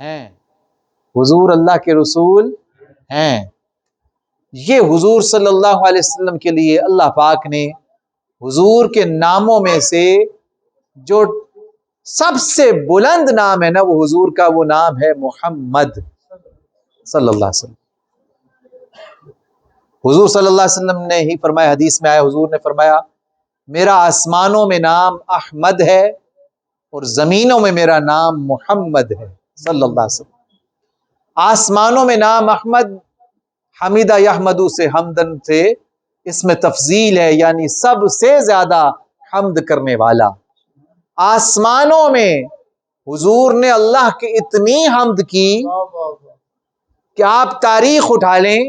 ہیں، حضور اللہ کے رسول ہیں۔ یہ حضور صلی اللہ علیہ وسلم کے لیے اللہ پاک نے حضور کے ناموں میں سے جو سب سے بلند نام ہے نا، وہ حضور کا وہ نام ہے محمد صلی اللہ علیہ وسلم۔ حضور صلی اللہ علیہ وسلم نے ہی فرمایا، حدیث میں آیا، حضور نے فرمایا میرا آسمانوں میں نام احمد ہے اور زمینوں میں میرا نام محمد ہے صلی اللہ علیہ وسلم۔ آسمانوں میں نام احمد، حمیدہ یحمدو سے حمدن سے اس میں تفضیل ہے، یعنی سب سے زیادہ حمد کرنے والا۔ آسمانوں میں حضور نے اللہ کی اتنی حمد کی کہ آپ تاریخ اٹھا لیں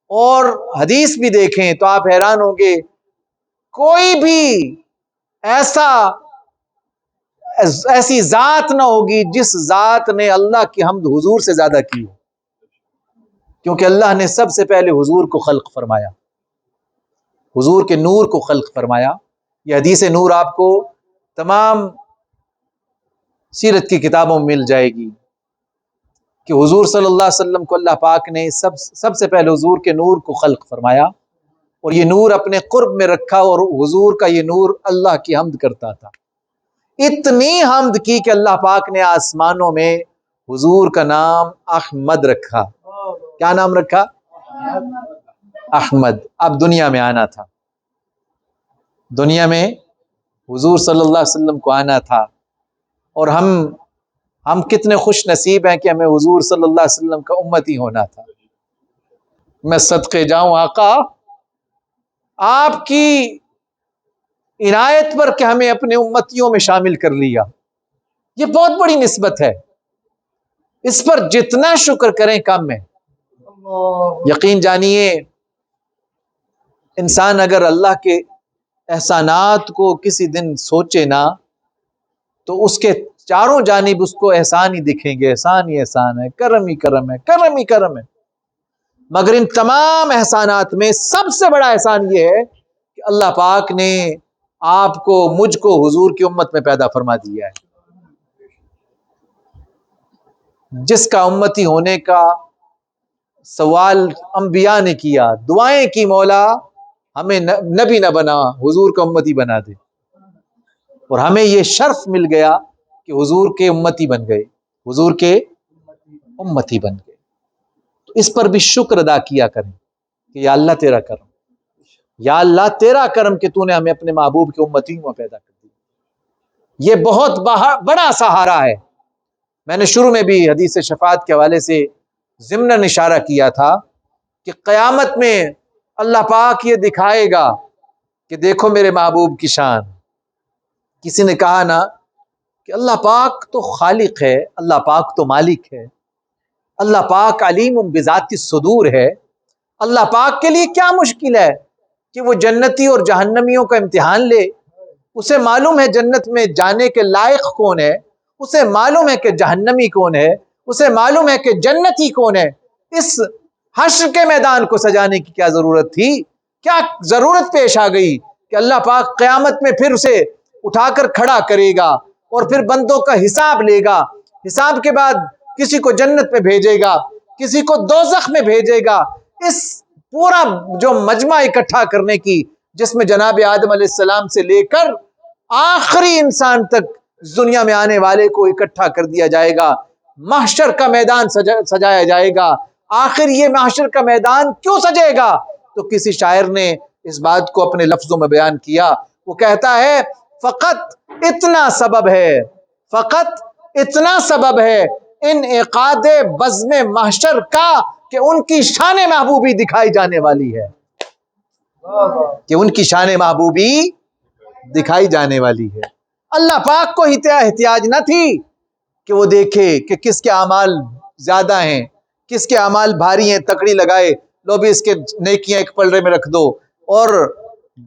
اور حدیث بھی دیکھیں تو آپ حیران ہوں گے، کوئی بھی ایسی ذات نہ ہوگی جس ذات نے اللہ کی حمد حضور سے زیادہ کی، کیونکہ اللہ نے سب سے پہلے حضور کو خلق فرمایا، حضور کے نور کو خلق فرمایا۔ یہ حدیث نور آپ کو تمام سیرت کی کتابوں میں مل جائے گی کہ حضور صلی اللہ علیہ وسلم کو اللہ پاک نے سب سے پہلے حضور کے نور کو خلق فرمایا اور یہ نور اپنے قرب میں رکھا، اور حضور کا یہ نور اللہ کی حمد کرتا تھا۔ اتنی حمد کی کہ اللہ پاک نے آسمانوں میں حضور کا نام احمد رکھا۔ کیا نام رکھا؟ احمد۔ اب دنیا میں آنا تھا، دنیا میں حضور صلی اللہ علیہ وسلم کو آنا تھا، اور ہم کتنے خوش نصیب ہیں کہ ہمیں حضور صلی اللہ علیہ وسلم کا امتی ہونا تھا۔ میں صدقے جاؤں آقا آپ کی عنایت پر کہ ہمیں اپنے امتیوں میں شامل کر لیا، یہ بہت بڑی نسبت ہے، اس پر جتنا شکر کریں کم ہے۔ یقین جانیے انسان اگر اللہ کے احسانات کو کسی دن سوچے نا تو اس کے چاروں جانب اس کو احسان ہی دکھیں گے، احسان ہی احسان ہے، کرم ہی کرم ہے، کرم ہی کرم ہے۔ مگر ان تمام احسانات میں سب سے بڑا احسان یہ ہے کہ اللہ پاک نے آپ کو، مجھ کو حضور کی امت میں پیدا فرما دیا ہے، جس کا امتی ہونے کا سوال انبیاء نے کیا، دعائیں کی، مولا ہمیں نبی نہ بنا، حضور کا امتی بنا دے، اور ہمیں یہ شرف مل گیا کہ حضور کے امتی بن گئے، حضور کے امتی بن گئے۔ تو اس پر بھی شکر ادا کیا کریں کہ یا اللہ تیرا کرم، یا اللہ تیرا کرم کہ تو نے ہمیں اپنے محبوب کے امتیوں میں پیدا کر دیا۔ یہ بہت بڑا سہارا ہے۔ میں نے شروع میں بھی حدیث شفاعت کے حوالے سے ضمناً اشارہ کیا تھا کہ قیامت میں اللہ پاک یہ دکھائے گا کہ دیکھو میرے محبوب کی شان۔ کسی نے کہا نا کہ اللہ پاک تو خالق ہے، اللہ پاک تو مالک ہے، اللہ پاک علیم بذات الصدور ہے، اللہ پاک کے لیے کیا مشکل ہے کہ وہ جنتی اور جہنمیوں کا امتحان لے؟ اسے معلوم ہے جنت میں جانے کے لائق کون ہے، اسے معلوم ہے کہ جہنمی کون ہے، اسے معلوم ہے کہ جنتی کون ہے۔ اس حشر کے میدان کو سجانے کی کیا ضرورت تھی؟ کیا ضرورت پیش آ گئی کہ اللہ پاک قیامت میں پھر اسے اٹھا کر کھڑا کرے گا اور پھر بندوں کا حساب لے گا، حساب کے بعد کسی کو جنت میں بھیجے گا، کسی کو دوزخ میں بھیجے گا۔ اس پورا جو مجمع اکٹھا کرنے کی، جس میں جناب آدم علیہ السلام سے لے کر آخری انسان تک دنیا میں آنے والے کو اکٹھا کر دیا جائے گا، محشر کا میدان سجایا جائے گا۔ آخر یہ محشر کا میدان کیوں سجے گا؟ تو کسی شاعر نے اس بات کو اپنے لفظوں میں بیان کیا، وہ کہتا ہے فقط اتنا سبب ہے، فقط اتنا سبب ہے انعقاد بزم محشر کا کہ ان کی شان محبوبی دکھائی جانے والی ہے، کہ ان کی شان محبوبی دکھائی جانے والی ہے۔ اللہ پاک کو احتیاج نہ تھی کہ وہ دیکھے کہ کس کے اعمال زیادہ ہیں، کس کے اعمال بھاری ہیں، تکڑی لگائے لو بھی اس کے نیکیاں ایک پلڑے میں رکھ دو اور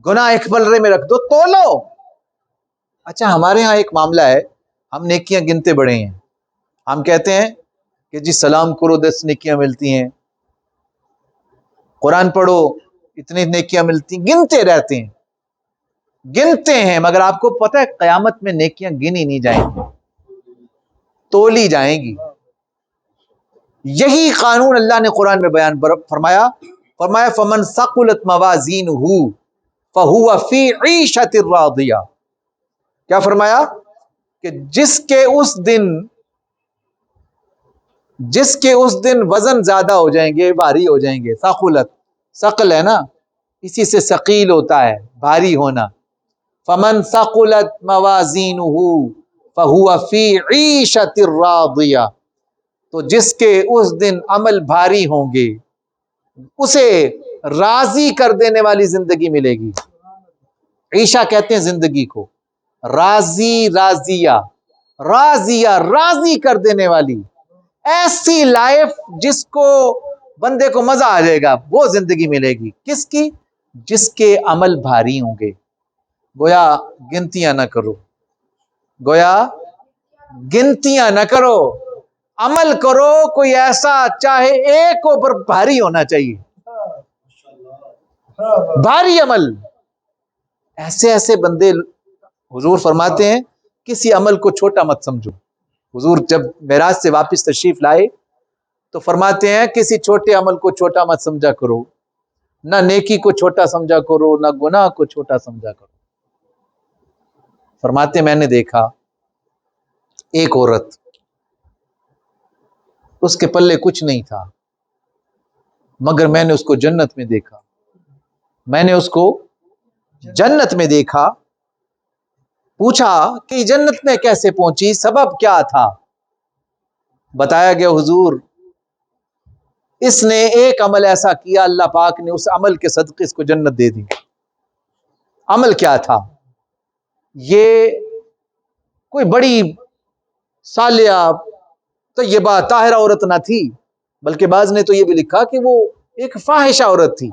گناہ ایک پلڑے میں رکھ دو، تو لو۔ اچھا ہمارے ہاں ایک معاملہ ہے، ہم نیکیاں گنتے بڑے ہیں، ہم کہتے ہیں کہ جی سلام کرو 10 نیکیاں ملتی ہیں، قرآن پڑھو اتنی نیکیاں ملتی ہیں، گنتے رہتے ہیں، گنتے ہیں، مگر آپ کو پتہ ہے قیامت میں نیکیاں گنی نہیں جائیں گی، تولی جائیں گی۔ یہی قانون اللہ نے قرآن میں بیان فرمایا فمن ثقلت موازینہ فہو فی عیشۃ راضیہ. کیا فرمایا کہ جس کے اس دن وزن زیادہ ہو جائیں گے، بھاری ہو جائیں گے. ثقلت، ثقل ہے نا، اسی سے ثقیل ہوتا ہے بھاری ہونا. فمن ثقلت موازینہ فہو فی عیشۃ راضیہ، تو جس کے اس دن عمل بھاری ہوں گے اسے راضی کر دینے والی زندگی ملے گی. عیشہ کہتے ہیں زندگی کو، راضی، راضیہ، راضیہ، راضی کر دینے والی، ایسی لائف جس کو بندے کو مزہ آ جائے گا، وہ زندگی ملے گی. کس کی؟ جس کے عمل بھاری ہوں گے. گویا گنتیاں نہ کرو، گویا گنتیاں نہ کرو، عمل کرو کوئی ایسا چاہے ایک اوپر بھاری ہونا چاہیے، بھاری عمل. ایسے بندے حضور فرماتے ہیں کسی عمل کو چھوٹا مت سمجھو. حضور جب معراج سے واپس تشریف لائے تو فرماتے ہیں کسی چھوٹے عمل کو چھوٹا مت سمجھا کرو، نہ نیکی کو چھوٹا سمجھا کرو، نہ گناہ کو چھوٹا سمجھا کرو. فرماتے میں نے دیکھا ایک عورت، اس کے پلے کچھ نہیں تھا، مگر میں نے اس کو جنت میں دیکھا. میں نے اس کو جنت میں دیکھا. پوچھا کہ جنت میں کیسے پہنچی، سبب کیا تھا؟ بتایا گیا حضور اس نے ایک عمل ایسا کیا، اللہ پاک نے اس عمل کے صدقے اس کو جنت دے دی. عمل کیا تھا؟ یہ کوئی بڑی صالحہ طیبہ طاہرہ عورت نہ تھی، بلکہ بعض نے تو یہ بھی لکھا کہ وہ ایک فاحشہ عورت تھی،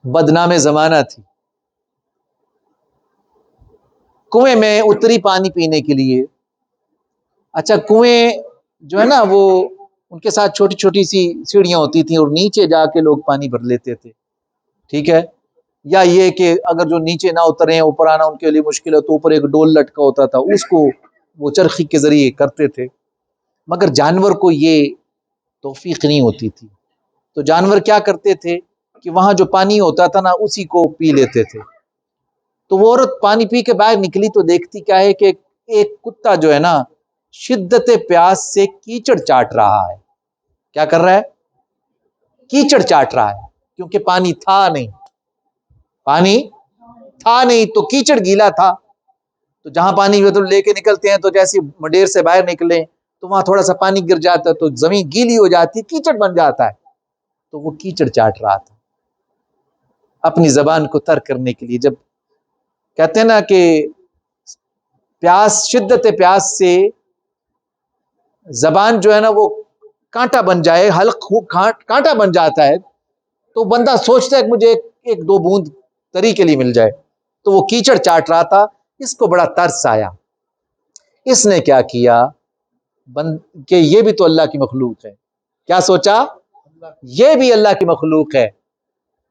بدنام زمانہ تھی. کنویں میں اتری پانی پینے کے لیے. اچھا کنویں جو ہے نا وہ ان کے ساتھ چھوٹی چھوٹی سی سیڑھیاں ہوتی تھیں اور نیچے جا کے لوگ پانی بھر لیتے تھے، ٹھیک ہے. یا یہ کہ اگر جو نیچے نہ اترے اوپر آنا ان کے لیے مشکل ہے تو اوپر ایک ڈول لٹکا ہوتا تھا، اس کو وہ چرخی کے ذریعے کرتے تھے. مگر جانور کو یہ توفیق نہیں ہوتی تھی، تو جانور کیا کرتے تھے کہ وہاں جو پانی ہوتا تھا نا اسی کو پی لیتے تھے. تو وہ عورت پانی پی کے باہر نکلی تو دیکھتی کیا ہے کہ ایک کتا جو ہے نا شدت پیاس سے کیچڑ چاٹ رہا ہے. کیا کر رہا ہے؟ کیچڑ چاٹ رہا ہے، کیونکہ پانی تھا نہیں، پانی تھا نہیں تو کیچڑ گیلا تھا. تو جہاں پانی لے کے نکلتے ہیں تو جیسے مڈیر سے باہر نکلیں تو وہاں تھوڑا سا پانی گر جاتا ہے تو زمین گیلی ہو جاتی، کیچڑ بن جاتا ہے. تو وہ کیچڑ چاٹ رہا تھا اپنی زبان کو تر کرنے کے لیے. جب کہتے ہیں نا کہ پیاس، شدت پیاس سے زبان جو ہے نا وہ کانٹا بن جائے، حلق کانٹا بن جاتا ہے، تو بندہ سوچتا ہے کہ مجھے ایک دو بوند تری کے لیے مل جائے. تو وہ کیچڑ چاٹ رہا تھا، اس کو بڑا ترس آیا. اس نے کیا کیا کہ یہ بھی تو اللہ کی مخلوق ہے. کیا سوچا؟ یہ بھی اللہ کی مخلوق ہے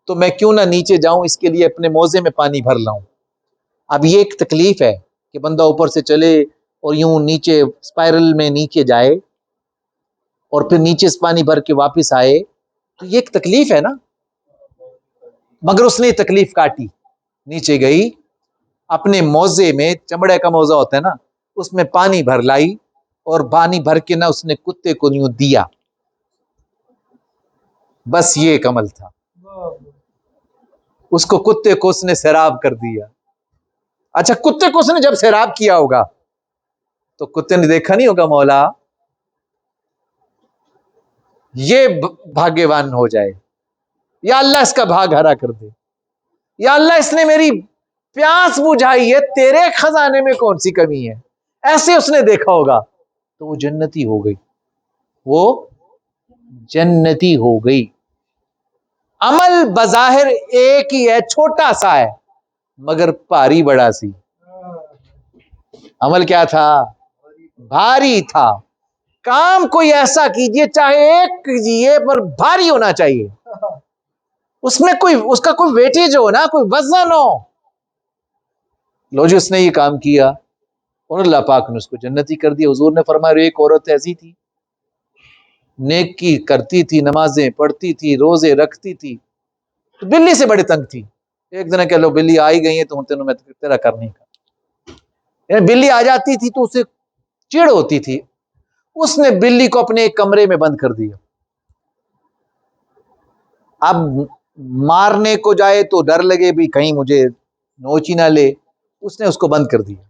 تو میں کیوں نہ نیچے جاؤں، اس کے لیے اپنے موزے میں پانی بھر لاؤں. اب یہ ایک تکلیف ہے کہ بندہ اوپر سے چلے اور یوں نیچے اسپائرل میں نیچے جائے اور پھر نیچے سے پانی بھر کے واپس آئے، تو یہ ایک تکلیف ہے نا. مگر اس نے تکلیف کاٹی، نیچے گئی، اپنے موزے میں، چمڑے کا موزہ ہوتا ہے نا، اس میں پانی بھر لائی اور پانی بھر کے نہ اس نے کتے کو یوں دیا. بس یہ ایک عمل تھا، اس کو کتے کو اس نے سیراب کر دیا. اچھا کتے کو اس نے جب سیراب کیا ہوگا تو کتے نے دیکھا نہیں ہوگا مولا یہ بھاگیوان ہو جائے، یا اللہ اس کا بھاگ ہرا کر دے، یا اللہ اس نے میری پیاس بجھائی ہے، تیرے خزانے میں کون سی کمی ہے. ایسے اس نے دیکھا ہوگا تو وہ جنتی ہو گئی، وہ جنتی ہو گئی. عمل بظاہر ایک ہی ہے، چھوٹا سا ہے، مگر بھاری بڑا سی. عمل کیا تھا؟ بھاری تھا. کام کوئی ایسا کیجئے چاہے ایک کیجئے پر بھاری ہونا چاہیے، اس میں کوئی اس کا کوئی ویٹیج ہو نا، کوئی وزن ہو. لو جی اس نے یہ کام کیا اور اللہ پاک نے اس کو جنتی کر دیا. حضور نے فرمایا ایک عورت ایسی تھی نیکی کرتی تھی، نمازیں پڑھتی تھی، روزے رکھتی تھی، تو بلی سے بڑی تنگ تھی۔ ایک دن کہ لو بلی آئی گئی ہے تو تینوں میں تیرا کرنے کا، یعنی بلی آ جاتی تھی تو اسے چڑ ہوتی تھی۔ اس نے بلی کو اپنے ایک کمرے میں بند کر دیا۔ اب مارنے کو جائے تو ڈر لگے بھی کہیں مجھے نوچی نہ لے، اس نے اس کو بند کر دیا،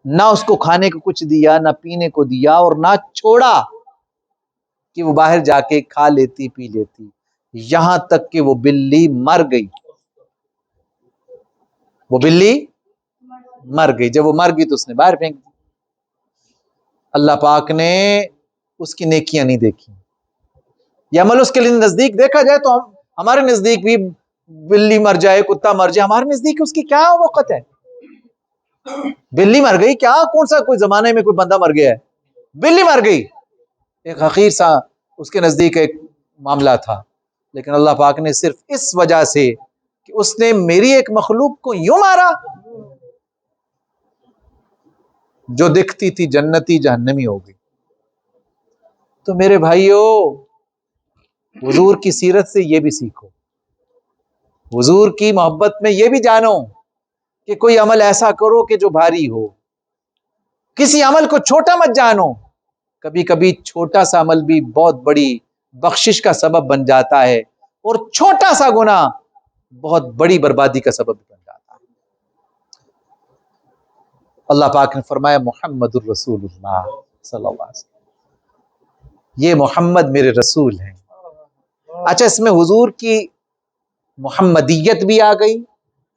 نہ اس کو کھانے کو کچھ دیا، نہ پینے کو دیا، اور نہ چھوڑا کہ وہ باہر جا کے کھا لیتی پی لیتی، یہاں تک کہ وہ بلی مر گئی۔ وہ بلی مر گئی، جب وہ مر گئی تو اس نے باہر پھینک دی۔ اللہ پاک نے اس کی نیکیاں نہیں دیکھی۔ یہ عمل اس کے لیے نزدیک دیکھا جائے تو ہمارے نزدیک بھی بلی مر جائے، کتا مر جائے، ہمارے نزدیک اس کی کیا وقت ہے؟ بلی مر گئی، کیا کون سا کوئی زمانے میں کوئی بندہ مر گیا ہے؟ بلی مر گئی، ایک حقیر سا اس کے نزدیک ایک معاملہ تھا، لیکن اللہ پاک نے صرف اس وجہ سے کہ اس نے میری ایک مخلوق کو یوں مارا جو دکھتی تھی جنتی جہنمی ہو گئی۔ تو میرے بھائیو، حضور کی سیرت سے یہ بھی سیکھو، حضور کی محبت میں یہ بھی جانو کہ کوئی عمل ایسا کرو کہ جو بھاری ہو، کسی عمل کو چھوٹا مت جانو، کبھی کبھی چھوٹا سا عمل بھی بہت بڑی بخشش کا سبب بن جاتا ہے، اور چھوٹا سا گناہ بہت بڑی بربادی کا سبب بن جاتا ہے۔ اللہ پاک نے فرمایا محمد الرسول اللہ صلی اللہ علیہ وسلم، یہ محمد میرے رسول ہیں۔ اچھا، اس میں حضور کی محمدیت بھی آ گئی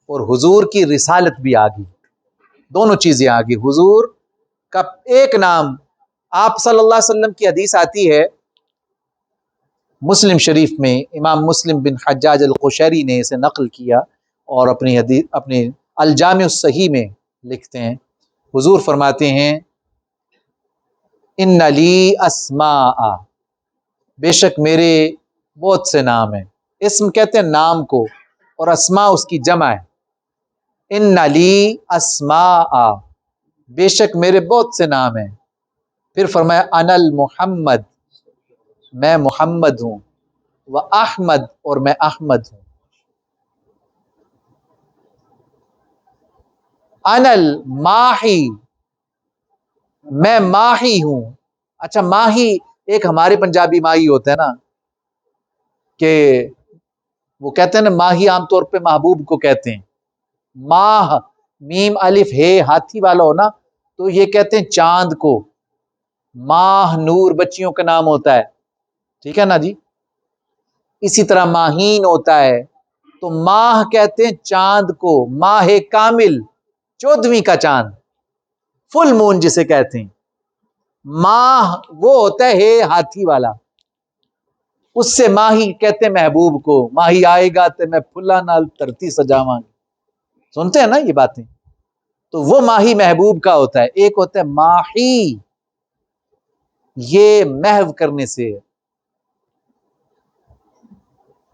اور حضور کی رسالت بھی آ گئی، دونوں چیزیں آ گئی۔ حضور کا ایک نام، آپ صلی اللہ علیہ وسلم کی حدیث آتی ہے مسلم شریف میں، امام مسلم بن حجاج القشیری نے اسے نقل کیا اور اپنی الجامع الصحیح میں لکھتے ہیں، حضور فرماتے ہیں ان لی اسماء، بے شک میرے بہت سے نام ہیں۔ اسم کہتے ہیں نام کو، اور اسماء اس کی جمع ہے۔ ان لی اسماء، بے شک میرے بہت سے نام ہیں۔ پھر فرمایا انا المحمد، میں محمد ہوں، و احمد، اور میں احمد ہوں۔ انا الماحی، میں ماہی ہوں۔ اچھا، ماہی ایک ہمارے پنجابی ماہی ہوتا ہے نا، کہ وہ کہتے ہیں نا ماہی عام طور پہ محبوب کو کہتے ہیں، ماہ میم الف ہے ہاتھی والا ہو نا تو یہ کہتے ہیں چاند کو، ماہ نور بچیوں کا نام ہوتا ہے، ٹھیک ہے نا جی۔ اسی طرح ماہین ہوتا ہے، تو ماہ کہتے ہیں چاند کو، ماہ کامل 14ویں کا چاند، فل مون جسے کہتے ہیں۔ ماہ وہ ہوتا ہے ہاتھی والا، اس سے ماہی کہتے ہیں محبوب کو، ماہی آئے گا تو میں پھلا نال دھرتی سجاواں گی، سنتے ہیں نا یہ باتیں، تو وہ ماہی محبوب کا ہوتا ہے۔ ایک ہوتا ہے ماہی، یہ محو کرنے سے،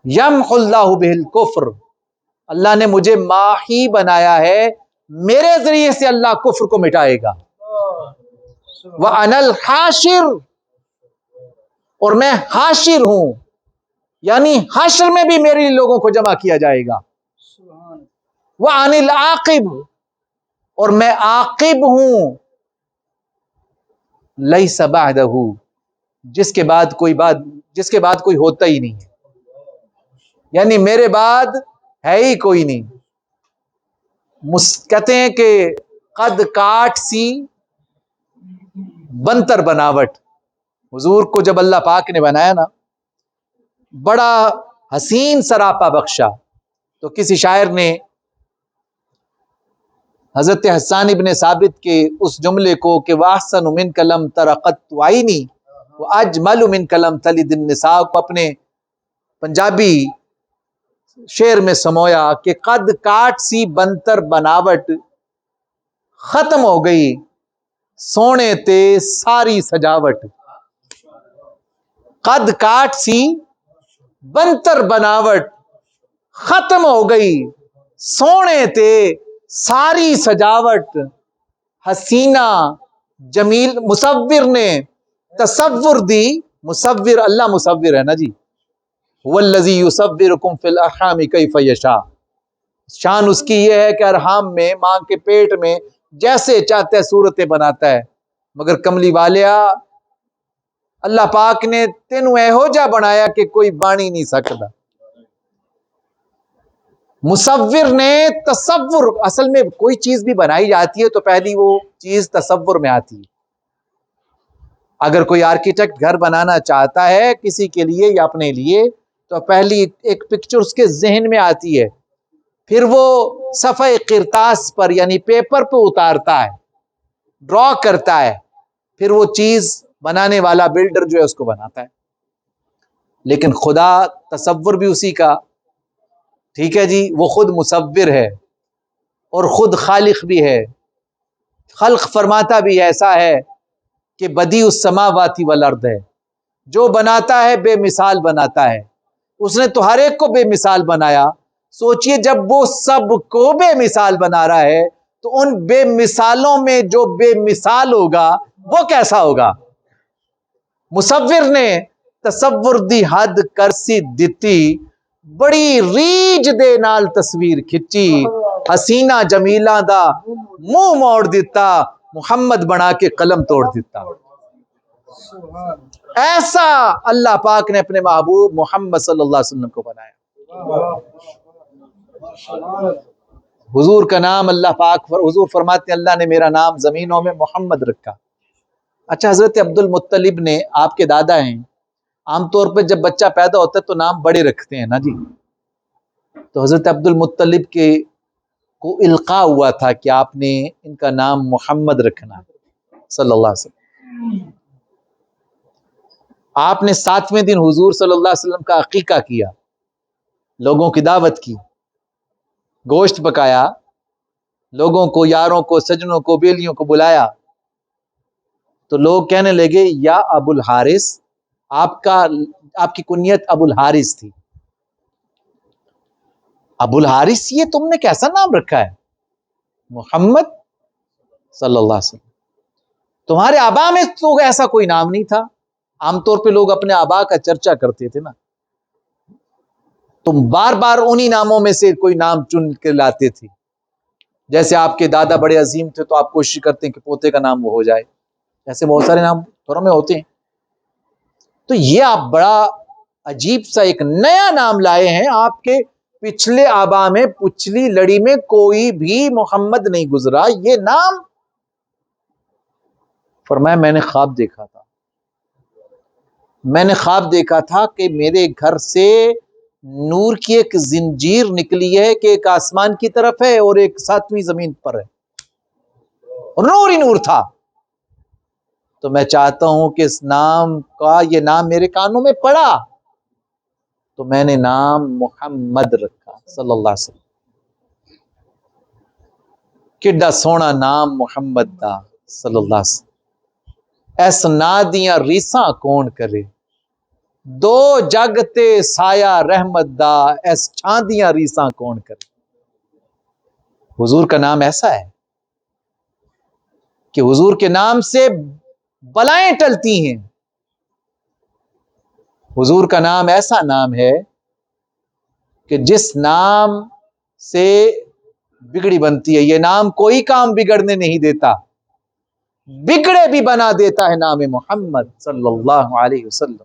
یمحو اللہ بہ الکفر، اللہ نے مجھے ماہی بنایا ہے، میرے ذریعے سے اللہ کفر کو مٹائے گا۔ وَأَنَا الْحَاشِرُ، اور میں حاشر ہوں، یعنی حشر میں بھی میرے لوگوں کو جمع کیا جائے گا۔ وَأَنَا الْعَاقِبُ، اور میں عاقب ہوں، لَيْسَ بَعْدَهُ، جس کے بعد کوئی ہوتا ہی نہیں ہے، یعنی میرے بعد ہے ہی کوئی نہیں۔ کہتے ہیں کہ قد کاٹ سی بنتر بناوٹ، حضور کو جب اللہ پاک نے بنایا نا، بڑا حسین سراپا بخشا، تو کسی شاعر نے حضرت حسان ابن ثابت کے اس جملے کو کہ وَأَحْسَنُ مِنْكَ لَمْ تَرَ قَطُّ عَيْنِي وَأَجْمَلُ مِنْكَ لَمْ تَلِدِ النِّسَاء کو اپنے پنجابی شعر میں سمویا کہ قد کاٹ سی بنتر بناوٹ، ختم ہو گئی سونے تے ساری سجاوٹ۔ قد کاٹ سی بنتر بناوٹ، ختم ہو گئی سونے تے ساری سجاوٹ، حسینہ جمیل مصور نے تصور دی مصور اللہ مصور ہے نا جی، والذی یصورکم فی الارحام کیف یشاء، شان اس کی یہ ہے کہ ارحام میں ماں کے پیٹ میں جیسے چاہتا ہے صورتیں بناتا ہے، مگر کملی والیا اللہ پاک نے تینوں ایہو جا بنایا کہ کوئی بانی نہیں سکتا۔ مصور نے تصور، اصل میں کوئی چیز بھی بنائی جاتی ہے تو پہلی وہ چیز تصور میں آتی ہے۔ اگر کوئی آرکیٹیکٹ گھر بنانا چاہتا ہے کسی کے لیے یا اپنے لیے تو پہلی ایک پکچر اس کے ذہن میں آتی ہے، پھر وہ صفحہ قرطاس پر یعنی پیپر پہ اتارتا ہے، ڈرا کرتا ہے، پھر وہ چیز بنانے والا بلڈر جو ہے اس کو بناتا ہے۔ لیکن خدا تصور بھی اسی کا، ٹھیک ہے جی، وہ خود مصور ہے اور خود خالق بھی ہے، خلق فرماتا بھی ایسا ہے کہ بدیع السماوات والارض ہے، جو بناتا ہے بے مثال بناتا ہے، اس نے تو ہر ایک کو بے مثال بنایا۔ سوچئے جب وہ سب کو بے مثال بنا رہا ہے تو ان بے مثالوں میں جو بے مثال ہوگا وہ کیسا ہوگا؟ مصور نے تصور دی حد کرسی دتی، بڑی ریج دے نال تصویر کھچی، حسینہ جمیلہ دا منہ موڑ دیتا، محمد بنا کے قلم توڑ دیتا۔ ایسا اللہ پاک نے اپنے محبوب محمد صلی اللہ علیہ وسلم کو بنایا۔ حضور کا نام اللہ پاک، حضور فرماتے ہیں اللہ نے میرا نام زمینوں میں محمد رکھا۔ اچھا، حضرت عبد المطلب نے، آپ کے دادا ہیں، عام طور پہ جب بچہ پیدا ہوتا ہے تو نام بڑے رکھتے ہیں نا جی، تو حضرت عبد المطلب کے کو القاء ہوا تھا کہ آپ نے ان کا نام محمد رکھنا صلی اللہ علیہ وسلم۔ آپ نے 7ویں دن حضور صلی اللہ علیہ وسلم کا عقیقہ کیا، لوگوں کی دعوت کی، گوشت پکایا، لوگوں کو، یاروں کو، سجنوں کو، بیلیوں کو بلایا، تو لوگ کہنے لگے یا ابو الحارث، آپ کی کنیت ابو الحارث تھی، ابو الحارث یہ تم نے کیسا نام رکھا ہے؟ محمد صلی اللہ علیہ وسلم، تمہارے آبا میں تو ایسا کوئی نام نہیں تھا۔ عام طور پہ لوگ اپنے آبا کا چرچا کرتے تھے نا، تم بار بار انہی ناموں میں سے کوئی نام چن کے لاتے تھے، جیسے آپ کے دادا بڑے عظیم تھے تو آپ کوشش کرتے ہیں کہ پوتے کا نام وہ ہو جائے، ایسے بہت سارے نام گھروں میں ہوتے ہیں۔ تو یہ آپ بڑا عجیب سا ایک نیا نام لائے ہیں، آپ کے پچھلے آبا میں، پچھلی لڑی میں کوئی بھی محمد نہیں گزرا، یہ نام؟ فرمایا میں نے خواب دیکھا تھا، میں نے خواب دیکھا تھا کہ میرے گھر سے نور کی ایک زنجیر نکلی ہے کہ ایک آسمان کی طرف ہے اور ایک 7ویں زمین پر ہے، اور نور ہی نور تھا۔ تو میں چاہتا ہوں کہ اس نام کا، یہ نام میرے کانوں میں پڑا تو میں نے نام محمد رکھا صلی اللہ علیہ وسلم۔ کڈا سونا نام محمد دا صلی اللہ علیہ وسلم۔ ایس نا دیاں ریساں کون کرے، دو جگ تے سایہ رحمت دا، ایس چھاں دیاں ریساں کون کرے۔ حضور کا نام ایسا ہے کہ حضور کے نام سے بلائیں ٹلتی ہیں۔ حضور کا نام ایسا نام ہے کہ جس نام سے بگڑی بنتی ہے، یہ نام کوئی کام بگڑنے نہیں دیتا، بگڑے بھی بنا دیتا ہے نام محمد صلی اللہ علیہ وسلم۔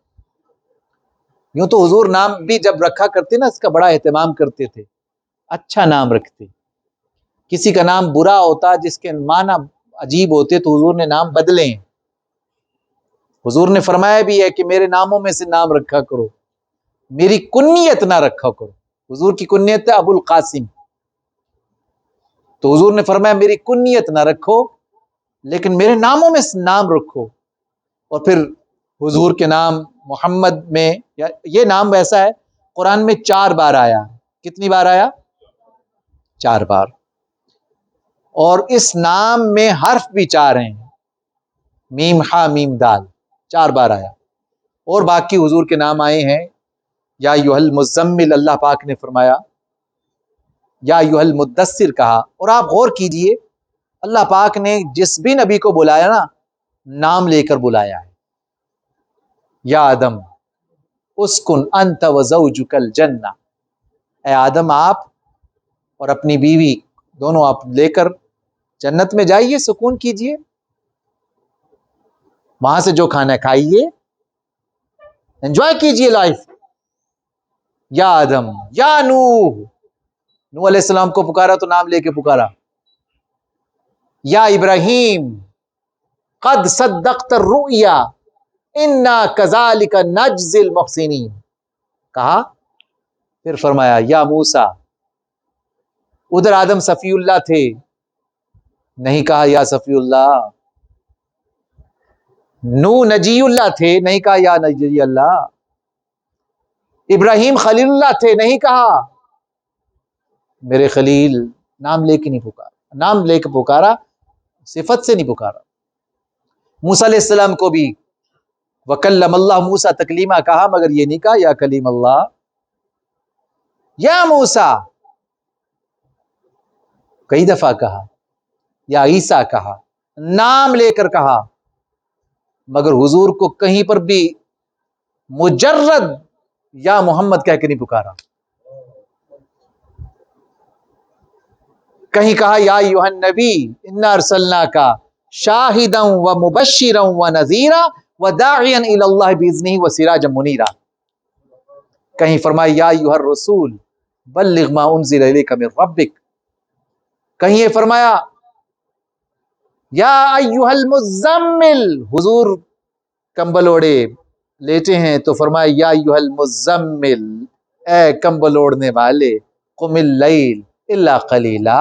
یوں تو حضور نام بھی جب رکھا کرتے نا، اس کا بڑا اہتمام کرتے تھے، اچھا نام رکھتے۔ کسی کا نام برا ہوتا جس کے معنی عجیب ہوتے تو حضور نے نام بدلے ہیں۔ حضور نے فرمایا بھی ہے کہ میرے ناموں میں سے نام رکھا کرو، میری کنیت نہ رکھا کرو۔ حضور کی کنیت ہے ابو القاسم، تو حضور نے فرمایا میری کنیت نہ رکھو لیکن میرے ناموں میں سے نام رکھو۔ اور پھر حضور کے نام محمد میں، یہ نام ویسا ہے قرآن میں 4 بار آیا۔ کتنی بار آیا؟ 4 بار۔ اور اس نام میں حرف بھی 4 ہیں، میم ہا میم دال، 4 بار آیا۔ اور باقی حضور کے نام آئے ہیں، یا ایھا المزمل اللہ پاک نے فرمایا، یا ایھا المدثر کہا۔ اور آپ غور کیجئے اللہ پاک نے جس بھی نبی کو بلایا نا، نام لے کر بلایا ہے۔ یا آدم اسکن انت وزوجک الجنہ، اے آدم آپ اور اپنی بیوی دونوں آپ لے کر جنت میں جائیے، سکون کیجئے، وہاں سے جو کھانا کھائیے، انجوائے کیجئے لائف۔ یا آدم، یا نوح علیہ السلام کو پکارا تو نام لے کے پکارا، یا ابراہیم قد صدقت الرؤیا انا کذالک نجزی المحسنین، کہا، پھر فرمایا یا موسیٰ، ادھر آدم صفی اللہ تھے، نہیں کہا یا صفی اللہ، نوح نجی اللہ تھے، نہیں کہا یا نجی اللہ، ابراہیم خلیل اللہ تھے، نہیں کہا میرے خلیل، نام لے کے نہیں پکارا، نام لے کے پکارا، صفت سے نہیں پکارا۔ موسیٰ علیہ السلام کو بھی وکلم اللہ موسیٰ تکلیمہ کہا، مگر یہ نہیں کہا یا کلیم اللہ، یا موسیٰ کئی دفعہ کہا، یا عیسیٰ کہا، نام لے کر کہا، مگر حضور کو کہیں پر بھی مجرد یا محمد کہہ کے نہیں پکارا۔ کہیں کہا یا ایھا النبی انا ارسلناک شاہدا ومبشرا ونذیرا وداعیا الی اللہ باذنہ وسراجا منیرا، کہیں فرمایا یا ایھا الرسول بلغ ما انزل الیک من ربک، کہیں یہ فرمایا یا ایھا المزمل، حضور کمبل اوڑے لیٹے ہیں تو فرمایا یا ایھا المزمل، اے کمبل اوڑھنے والے، قم اللیل الا قلیلا،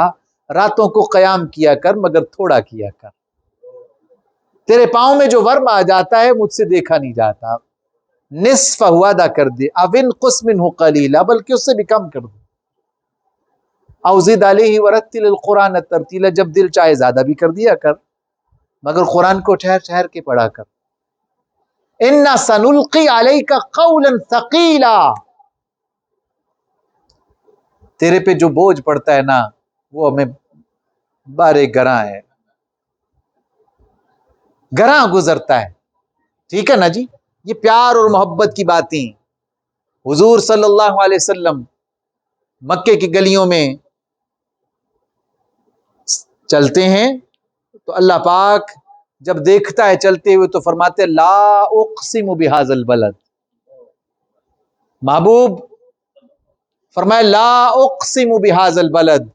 راتوں کو قیام کیا کر مگر تھوڑا کیا کر، تیرے پاؤں میں جو ورم آ جاتا ہے مجھ سے دیکھا نہیں جاتا، نصف ادا کر دے، او انقص منہ قلیلا، بلکہ اس سے بھی کم کر دے، او زد علیہ ورتل القرآن ترتیلا، جب دل چاہے زیادہ بھی کر دیا کر، مگر قرآن کو ٹھہر ٹھہر کے پڑھا کر۔ انا سنلقی علیک قولا ثقیلا، تیرے پہ جو بوجھ پڑتا ہے نا وہ ہمیں بارے گراں ہے، گراں گزرتا ہے، ٹھیک ہے نا جی۔ یہ پیار اور محبت کی باتیں، حضور صلی اللہ علیہ وسلم مکے کی گلیوں میں چلتے ہیں تو اللہ پاک جب دیکھتا ہے چلتے ہوئے تو فرماتے لا اقسم بہذا البلد، محبوب فرمائے لا اقسم بہذا البلد،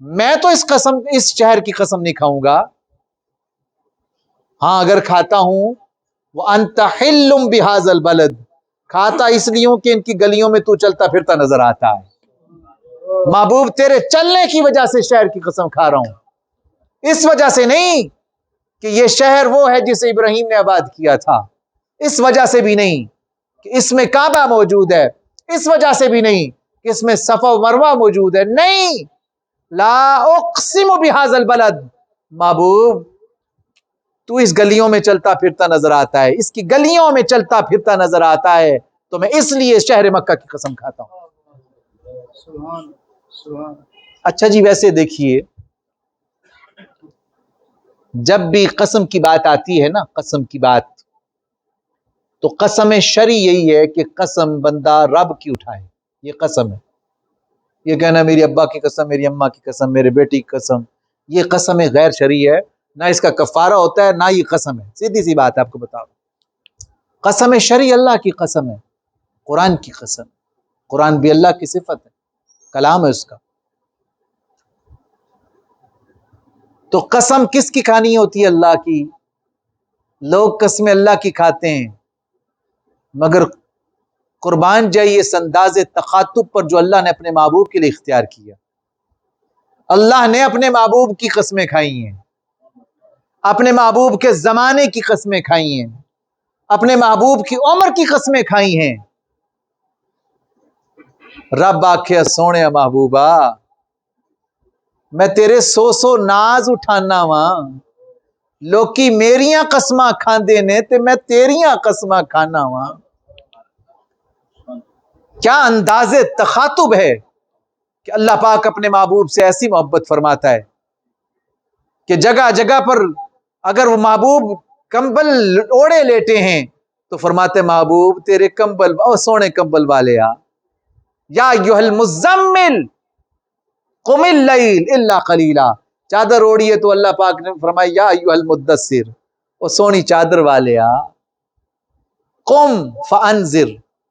میں تو اس شہر کی قسم نہیں کھاؤں گا، ہاں اگر کھاتا ہوں وانت حل بہذا البلد، کھاتا اس لیے کہ ان کی گلیوں میں تو چلتا پھرتا نظر آتا ہے، محبوب تیرے چلنے کی وجہ سے شہر کی قسم کھا رہا ہوں، اس وجہ سے نہیں کہ یہ شہر وہ ہے جسے ابراہیم نے آباد کیا تھا، اس وجہ سے بھی نہیں کہ اس میں کعبہ موجود ہے، اس وجہ سے بھی نہیں کہ اس میں صفا و مروہ موجود ہے، نہیں، لا اقسم بہذا البلد، محبوب تو اس گلیوں میں چلتا پھرتا نظر آتا ہے، اس کی گلیوں میں چلتا پھرتا نظر آتا ہے، تو میں اس لیے شہر مکہ کی قسم کھاتا ہوں۔ اچھا جی، ویسے دیکھیے جب بھی قسم کی بات آتی ہے نا، قسم کی بات، تو قسم شرعی یہی ہے کہ قسم بندہ رب کی اٹھائے، یہ قسم ہے، یہ کہنا میری ابا کی قسم، میری اماں کی قسم، میرے بیٹی کی قسم، یہ قسم غیر شرعی ہے، نہ اس کا کفارہ ہوتا ہے، نہ یہ قسم ہے، سیدھی سی بات ہے آپ کو بتا رہا۔ قسم شرعی اللہ کی قسم ہے، قرآن کی قسم، قرآن بھی اللہ کی صفت ہے، کلام ہے اس کا۔ تو قسم کس کی کھانی ہوتی ہے؟ اللہ کی۔ لوگ قسمیں اللہ کی کھاتے ہیں، مگر قربان جائیے اس انداز تخاطب پر جو اللہ نے اپنے محبوب کے لیے اختیار کیا۔ اللہ نے اپنے محبوب کی قسمیں کھائی ہیں، اپنے محبوب کے زمانے کی قسمیں کھائی ہیں، اپنے محبوب کی عمر کی قسمیں کھائی ہیں۔ رب آکھے سونے محبوبہ میں تیرے سو ناز اٹھانا وا، لوکی میریاں قسماں کھاندے نے تے میں تیریاں قسماں کھانا وا۔ کیا انداز تخاطب ہے کہ اللہ پاک اپنے محبوب سے ایسی محبت فرماتا ہے کہ جگہ جگہ پر اگر وہ محبوب کمبل اوڑے لیٹے ہیں تو فرماتے محبوب تیرے کمبل سونے کمبل والے یا ایھا المزمل قم اللیل الا قلیلا، چادر اوڑی ہے تو اللہ پاک نے فرمایا یا ایھا المدثر، وہ سونی چادر والے قم فانذر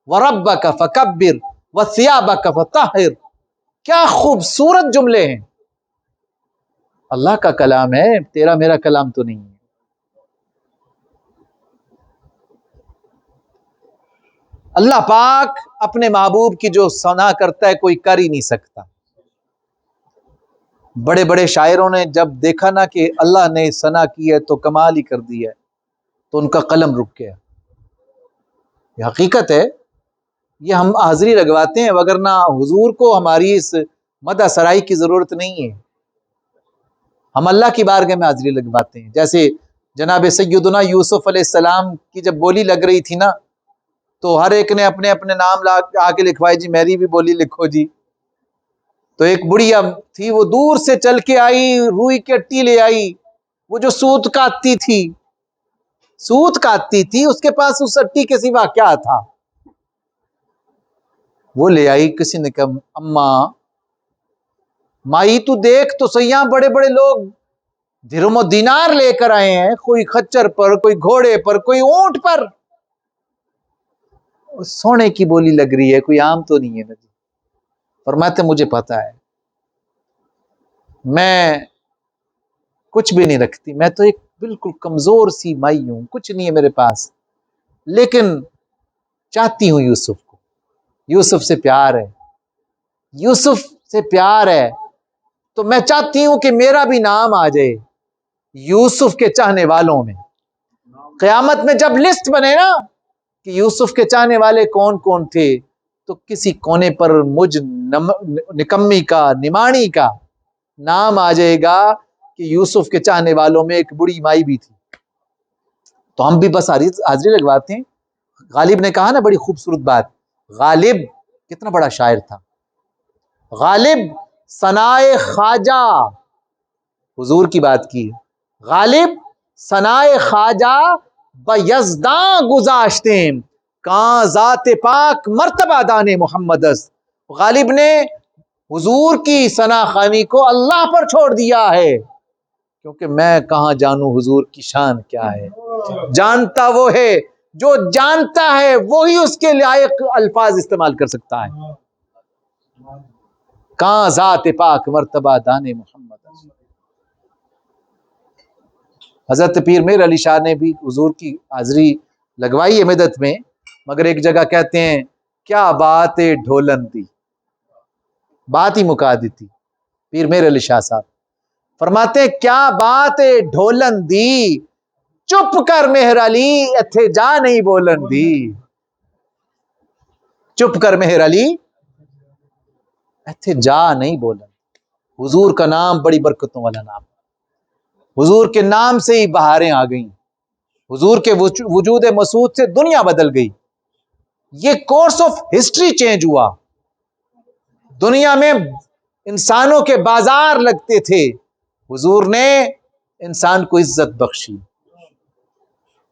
وربک فکبر وثیابک فطہر. کیا خوبصورت جملے ہیں، اللہ کا کلام ہے، تیرا میرا کلام تو نہیں ہے. اللہ پاک اپنے محبوب کی جو ثنا کرتا ہے کوئی کر ہی نہیں سکتا. بڑے بڑے شاعروں نے جب دیکھا نا کہ اللہ نے ثنا کی ہے تو کمال ہی کر دی ہے، تو ان کا قلم رک گیا. یہ حقیقت ہے، یہ ہم حاضری لگواتے ہیں، وگرنہ حضور کو ہماری اس مدح سرائی کی ضرورت نہیں ہے. ہم اللہ کی بارگاہ میں حاضری لگواتے ہیں. جیسے جناب سیدنا یوسف علیہ السلام کی جب بولی لگ رہی تھی نا، تو ہر ایک نے اپنے اپنے نام آ کے لکھوائے، جی میری بھی بولی لکھو جی. تو ایک بڑھیا تھی، وہ دور سے چل کے آئی، روئی کی اٹی لے آئی، وہ جو سوت کاٹتی تھی اس کے پاس اس اٹی کے سوا کیا تھا، وہ لے آئی. کسی نے کہا اماں مائی تو دیکھ تو سیاں بڑے بڑے لوگ درہم و دینار لے کر آئے ہیں، کوئی خچر پر، کوئی گھوڑے پر، کوئی اونٹ پر، سونے کی بولی لگ رہی ہے، کوئی عام تو نہیں ہے نا جی. فرماتے مجھے پتا ہے، میں کچھ بھی نہیں رکھتی، میں تو ایک بالکل کمزور سی مائی ہوں، کچھ نہیں ہے میرے پاس، لیکن چاہتی ہوں یوسف کو، یوسف سے پیار ہے، یوسف سے پیار ہے، تو میں چاہتی ہوں کہ میرا بھی نام آ جائے یوسف کے چاہنے والوں میں. قیامت میں جب لسٹ بنے نا کہ یوسف کے چاہنے والے کون کون تھے، تو کسی کونے پر مجھ نکمی کا، نماڑی کا نام آ جائے گا کہ یوسف کے چاہنے والوں میں ایک بڑی مائی بھی تھی. تو ہم بھی بس حاضری لگواتے ہیں. غالب نے کہا نا بڑی خوبصورت بات، غالب کتنا بڑا شاعر تھا. غالب ثنائے خواجہ، حضور کی بات کی، غالب ثنائے خواجہ بیزداں گذاشتے، کہاں ذات پاک مرتبہ دانے محمد است. غالب نے حضور کی ثنا خوانی کو اللہ پر چھوڑ دیا ہے، کیونکہ میں کہاں جانوں حضور کی شان کیا ہے. جانتا وہ ہے جو جانتا ہے، وہی اس کے لائق الفاظ استعمال کر سکتا ہے. کہاں ذات پاک مرتبہ دانے محمد. حضرت پیر میر علی شاہ نے بھی حضور کی حاضری لگوائی ہے مدت میں، مگر ایک جگہ کہتے ہیں کیا بات ڈھولن دی، بات ہی مکا دی تھی. پیر میر علی شاہ صاحب فرماتے ہیں کیا بات ڈھولن دی، چپ کر مہر علی اتھے جا نہیں بولن دی. چپ کر مہر علی اتھے جا نہیں بولن. حضور کا نام بڑی برکتوں والا نام، حضور کے نام سے ہی بہاریں آ گئیں، حضور کے وجود مسعود سے دنیا بدل گئی. یہ کورس آف ہسٹری چینج ہوا. دنیا میں انسانوں کے بازار لگتے تھے، حضور نے انسان کو عزت بخشی،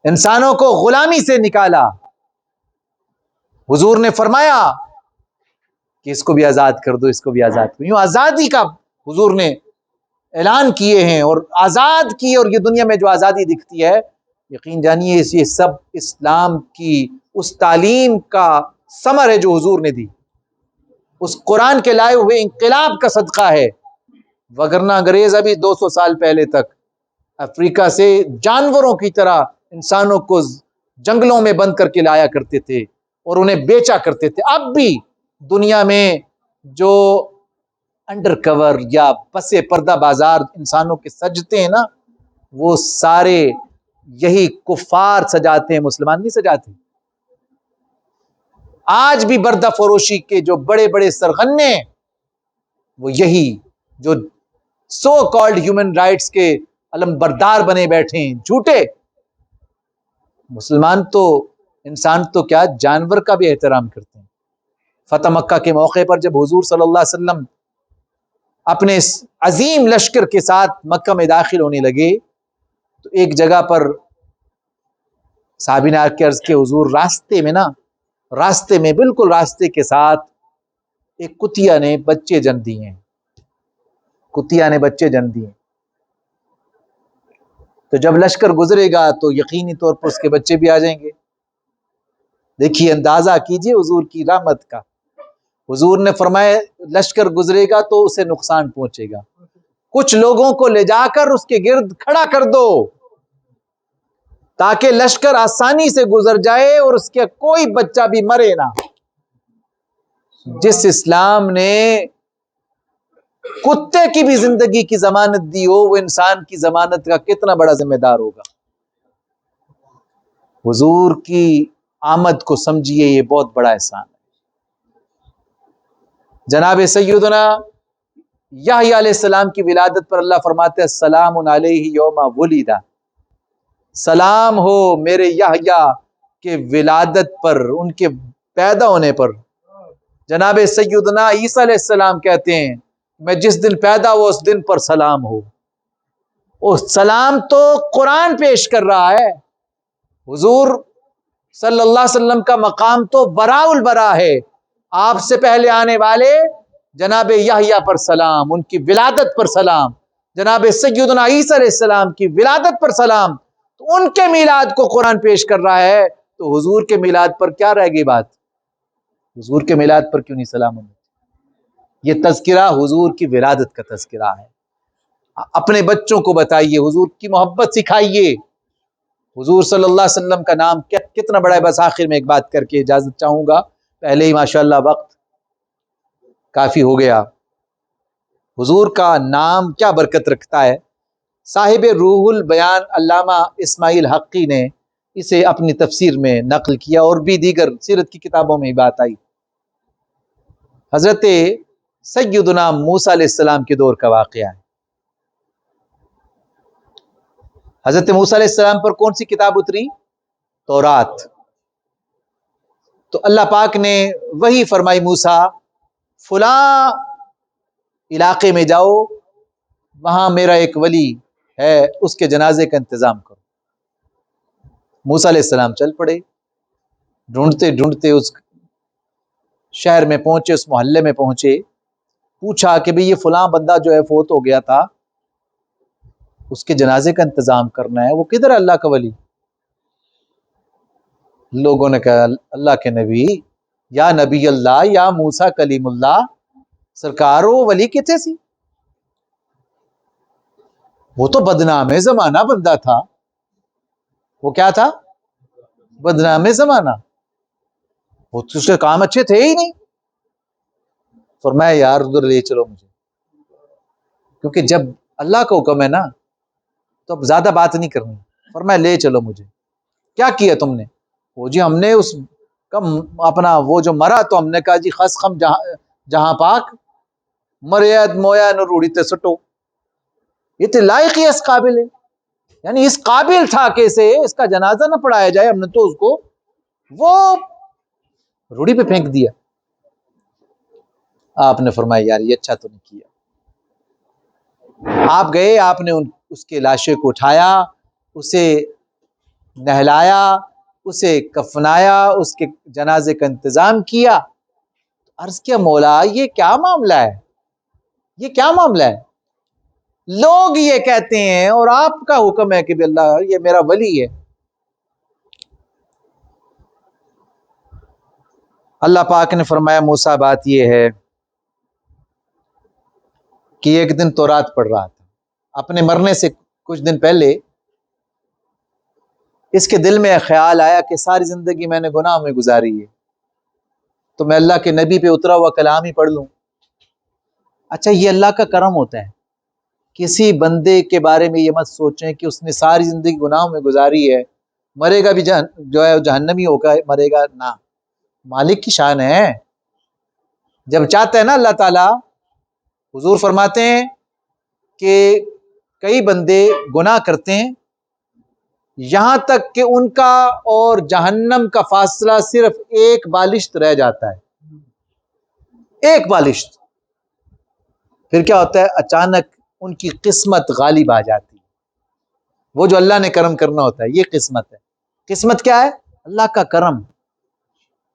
انسانوں کو غلامی سے نکالا. حضور نے فرمایا کہ اس کو بھی آزاد کر دو، اس کو بھی آزاد کرو. یوں آزادی کا حضور نے اعلان کیے ہیں، اور آزاد کی، اور یہ دنیا میں جو آزادی دکھتی ہے، یقین جانیے یہ سب اسلام کی اس تعلیم کا ثمر ہے جو حضور نے دی، اس قرآن کے لائے ہوئے انقلاب کا صدقہ ہے. وگرنہ انگریز ابھی 200 سال پہلے تک افریقہ سے جانوروں کی طرح انسانوں کو جنگلوں میں بند کر کے لایا کرتے تھے اور انہیں بیچا کرتے تھے. اب بھی دنیا میں جو انڈر کور یا پس پردہ بازار انسانوں کے سجتے ہیں نا، وہ سارے یہی کفار سجاتے ہیں، مسلمان نہیں سجاتے. آج بھی بردہ فروشی کے جو بڑے بڑے سرغنے، وہ یہی جو سو کالڈ ہیومن رائٹس کے علم بردار بنے بیٹھے ہیں، جھوٹے. مسلمان تو، انسان تو کیا، جانور کا بھی احترام کرتے ہیں. فتح مکہ کے موقع پر جب حضور صلی اللہ علیہ وسلم اپنے عظیم لشکر کے ساتھ مکہ میں داخل ہونے لگے، تو ایک جگہ پر صحابی نے آ کے عرض کیا حضور راستے میں بالکل راستے کے ساتھ ایک کتیا نے بچے جن دیے ہیں، کتیا نے بچے جن دیے، تو جب لشکر گزرے گا تو یقینی طور پر اس کے بچے بھی آ جائیں گے۔ دیکھیے اندازہ کیجئے حضور کی رحمت کا، حضور نے فرمایا لشکر گزرے گا تو اسے نقصان پہنچے گا، کچھ لوگوں کو لے جا کر اس کے گرد کھڑا کر دو تاکہ لشکر آسانی سے گزر جائے اور اس کے کوئی بچہ بھی مرے نہ۔ جس اسلام نے کتے کی بھی زندگی کی ضمانت دی ہو، وہ انسان کی ضمانت کا کتنا بڑا ذمہ دار ہوگا۔ حضور کی آمد کو سمجھیے، یہ بہت بڑا احسان ہے۔ جناب سیدنا یحییٰ علیہ السلام کی ولادت پر اللہ فرماتے ہیں السلام علیہ یوم ولد، سلام ہو میرے یحییٰ کے ولادت پر، ان کے پیدا ہونے پر۔ جناب سیدنا عیسیٰ علیہ السلام کہتے ہیں میں جس دن پیدا ہوا اس دن پر سلام ہو۔ اس سلام تو قرآن پیش کر رہا ہے، حضور صلی اللہ علیہ وسلم کا مقام تو براء البراء ہے۔ آپ سے پہلے آنے والے جناب یحییٰ پر سلام، ان کی ولادت پر سلام، جناب سیدنا عیسیٰ علیہ السلام کی ولادت پر سلام، تو ان کے میلاد کو قرآن پیش کر رہا ہے، تو حضور کے میلاد پر کیا رہ گئی بات؟ حضور کے میلاد پر کیوں نہیں سلام ہونا؟ یہ تذکرہ حضور کی ولادت کا تذکرہ ہے۔ اپنے بچوں کو بتائیے، حضور کی محبت سکھائیے، حضور صلی اللہ علیہ وسلم کا نام کتنا بڑا ہے۔ بس آخر میں ایک بات کر کے اجازت چاہوں گا، پہلے ہی ماشاءاللہ وقت کافی ہو گیا۔ حضور کا نام کیا برکت رکھتا ہے؟ صاحب روح البیان علامہ اسماعیل حقی نے اسے اپنی تفسیر میں نقل کیا، اور بھی دیگر سیرت کی کتابوں میں بات آئی۔ حضرت سیدنا موسیٰ علیہ السلام کے دور کا واقعہ ہے۔ حضرت موسیٰ علیہ السلام پر کون سی کتاب اتری؟ تورات۔ تو اللہ پاک نے وہی فرمائی موسیٰ فلاں علاقے میں جاؤ، وہاں میرا ایک ولی ہے، اس کے جنازے کا انتظام کرو۔ موسیٰ علیہ السلام چل پڑے، ڈھونڈتے ڈھونڈتے اس شہر میں پہنچے، اس محلے میں پہنچے، پوچھا کہ بھئی یہ فلاں بندہ جو ہے فوت ہو گیا تھا، اس کے جنازے کا انتظام کرنا ہے، وہ کدھر ہے اللہ کا ولی؟ لوگوں نے کہا اللہ کے نبی، یا نبی اللہ یا موسیٰ کلیم اللہ، سرکار وہ ولی کتنے سی؟ وہ تو بدنام زمانہ بندہ تھا۔ وہ کیا تھا؟ بدنام زمانہ، وہ تو اس کے کام اچھے تھے ہی نہیں۔ فرمایا یار ادھر لے چلو مجھے، کیونکہ جب اللہ کا حکم ہے نا تو اب زیادہ بات نہیں کرنی۔ فرمایا لے چلو مجھے۔ کیا کیا تم نے؟ وہ جی ہم نے اس کا اپنا وہ جو مرا تو ہم نے کہا جی خس خم جہاں پاک مریاد مویا نو روڑی تے سٹو، یہ تو لائق ہی اس قابل ہے، یعنی اس قابل تھا کہ اسے اس کا جنازہ نہ پڑھایا جائے، ہم نے تو اس کو وہ روڑی پہ پھینک دیا۔ آپ نے فرمایا یار یہ اچھا تو نہیں کیا۔ آپ گئے، آپ نے اس کے لاشے کو اٹھایا، اسے نہلایا، اسے کفنایا، اس کے جنازے کا انتظام کیا۔ عرض کیا مولا یہ کیا معاملہ ہے؟ یہ کیا معاملہ ہے؟ لوگ یہ کہتے ہیں اور آپ کا حکم ہے کہ اللہ یہ میرا ولی ہے۔ اللہ پاک نے فرمایا موسیٰ بات یہ ہے کہ ایک دن تورات پڑھ رہا تھا، اپنے مرنے سے کچھ دن پہلے اس کے دل میں خیال آیا کہ ساری زندگی میں نے گناہ میں گزاری ہے، تو میں اللہ کے نبی پہ اترا ہوا کلام ہی پڑھ لوں۔ اچھا یہ اللہ کا کرم ہوتا ہے، کسی بندے کے بارے میں یہ مت سوچیں کہ اس نے ساری زندگی گناہوں میں گزاری ہے، مرے گا بھی جو ہے جہنمی ہو کر مرے گا، نہ، مالک کی شان ہے، جب چاہتا ہے نا اللہ تعالیٰ۔ حضور فرماتے ہیں کہ کئی بندے گناہ کرتے ہیں یہاں تک کہ ان کا اور جہنم کا فاصلہ صرف ایک بالشت رہ جاتا ہے، ایک بالشت۔ پھر کیا ہوتا ہے؟ اچانک ان کی قسمت غالب آ جاتی ہے، وہ جو اللہ نے کرم کرنا ہوتا ہے، یہ قسمت ہے۔ قسمت کیا ہے؟ اللہ کا کرم.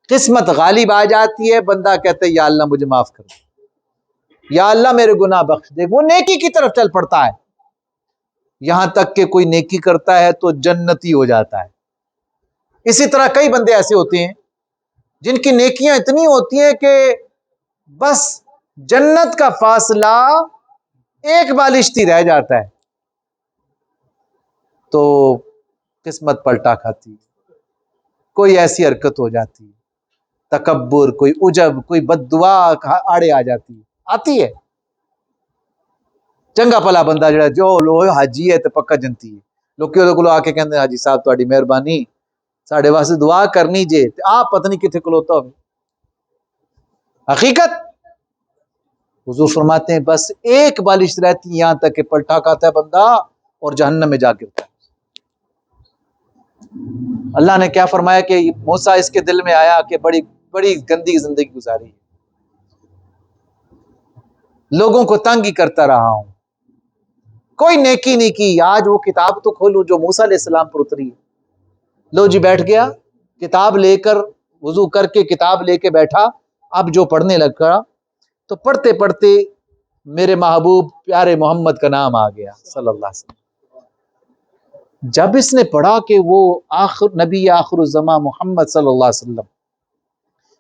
قسمت غالب آ جاتی ہے, بندہ کہتا ہے یا اللہ مجھے معاف کر دے, یا اللہ میرے گناہ بخش دے, وہ نیکی کی طرف چل پڑتا ہے. یہاں تک کہ کوئی نیکی کرتا ہے تو جنتی ہو جاتا ہے. اسی طرح کئی بندے ایسے ہوتے ہیں جن کی نیکیاں اتنی ہوتی ہیں کہ بس جنت کا فاصلہ ایک بالشتی رہ جاتا ہے, تو قسمت پلٹا کھاتی, کوئی ایسی حرکت ہو جاتی, تکبر, کوئی عجب, کوئی بد دعا آڑے آ جاتی, آتی ہے. چنگا پلا بندہ جڑا جو لو حاجی ہے تو پکا جنتی ہے. لوگ آ کے کہتے ہیں حاجی صاحب تہاڈی مہربانی ساڈے واسطے دعا کرنی جے, آپ پتہ نہیں کتنے کھلوتا ہو. حقیقت حضور فرماتے ہیں بس ایک بالش رہتی یہاں تک کہ پلٹا کھاتا ہے بندہ اور جہنم میں جا گرتا ہے. اللہ نے کیا فرمایا کہ موسیٰ اس کے دل میں آیا کہ بڑی بڑی گندی زندگی گزاری ہے, لوگوں کو تنگ ہی کرتا رہا ہوں, کوئی نیکی نہیں کی. آج وہ کتاب تو کھولوں جو موسیٰ علیہ السلام پر اتری ہے. لو جی بیٹھ گیا, کتاب لے کر وضو کر کے کتاب لے کے بیٹھا, اب جو پڑھنے لگا تو پڑھتے پڑھتے میرے محبوب پیارے محمد کا نام آ گیا صلی اللہ علیہ وسلم. جب اس نے پڑھا کہ وہ نبی آخر الزماں محمد صلی اللہ علیہ وسلم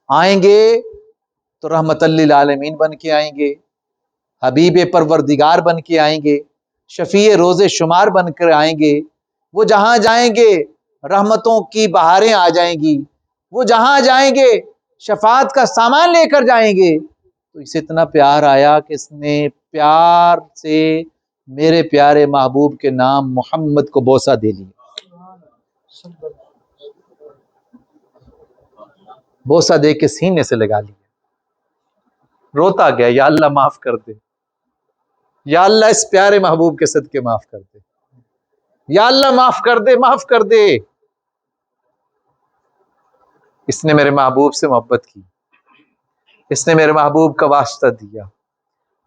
آئیں گے تو رحمت للعالمین بن کے آئیں گے, حبیب پروردگار بن کے آئیں گے, شفیع روز شمار بن کر آئیں گے, وہ جہاں جائیں گے رحمتوں کی بہاریں آ جائیں گی, وہ جہاں جائیں گے شفاعت کا سامان لے کر جائیں گے. تو اسے اتنا پیار آیا کہ اس نے پیار سے میرے پیارے محبوب کے نام محمد کو بوسہ دے لیا, بوسہ دے کے سینے سے لگا لیا, روتا گیا یا اللہ معاف کر دے, یا اللہ اس پیارے محبوب کے صدقے معاف کر دے, یا اللہ معاف کر دے, معاف کر دے. اس نے میرے محبوب سے محبت کی, اس نے میرے محبوب کا واسطہ دیا,